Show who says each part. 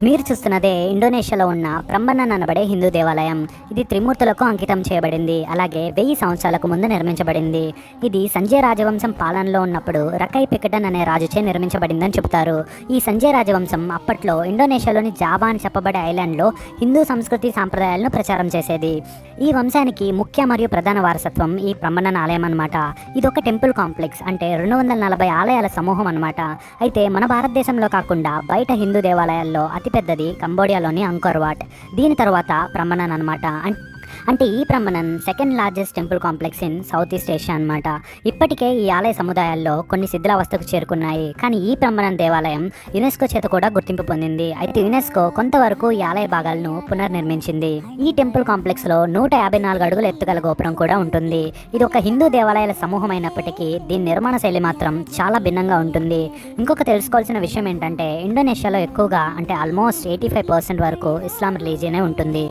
Speaker 1: మీరు చూస్తున్నదే ఇండోనేషియాలో ఉన్న ప్రంబనన్ అనబడే హిందూ దేవాలయం. ఇది త్రిమూర్తులకు అంకితం చేయబడింది. అలాగే 1000 సంవత్సరాలకు ముందు నిర్మించబడింది. ఇది సంజయ్ రాజవంశం పాలనలో ఉన్నప్పుడు రకై పికటన్ అనే రాజుచే నిర్మించబడిందని చెబుతారు. ఈ సంజయ్ రాజవంశం అప్పట్లో ఇండోనేషియాలోని జావా అని చెప్పబడే ఐలాండ్లో హిందూ సంస్కృతి సాంప్రదాయాలను ప్రచారం చేసేది. ఈ వంశానికి ముఖ్య మరియు ప్రధాన వారసత్వం ఈ ప్రంబనన్ ఆలయం అనమాట. ఇది ఒక టెంపుల్ కాంప్లెక్స్, అంటే 240 ఆలయాల సమూహం అనమాట. అయితే మన భారతదేశంలో కాకుండా బయట హిందూ దేవాలయాల్లో అతిపెద్దది కంబోడియాలోని అంకోర్ వాట్. దీని తర్వాత ప్రంబనన్ అనమాట. అంటే ఈ Prambanan second largest temple complex in south east Asia అనమాట. ఇప్పటికే ఈ ఆలయ సముదాయాల్లో కొన్ని శిథిలావస్థకు చేరుకున్నాయి. కానీ ఈ ప్రంబనన్ దేవాలయం యునెస్కో చేత కూడా గుర్తింపు పొందింది. అయితే యునెస్కో కొంతవరకు ఈ ఆలయ భాగాలను పునర్నిర్మించింది. ఈ టెంపుల్ కాంప్లెక్స్ లో 154 అడుగుల ఎత్తుగల గోపురం కూడా ఉంటుంది. ఇది ఒక హిందూ దేవాలయాల సమూహం అయినప్పటికీ దీని నిర్మాణ శైలి మాత్రం చాలా భిన్నంగా ఉంటుంది. ఇంకొక తెలుసుకోవాల్సిన విషయం ఏంటంటే ఇండోనేషియాలో ఎక్కువగా, అంటే ఆల్మోస్ట్ 85% వరకు ఇస్లాం రిలీజియనే ఉంటుంది.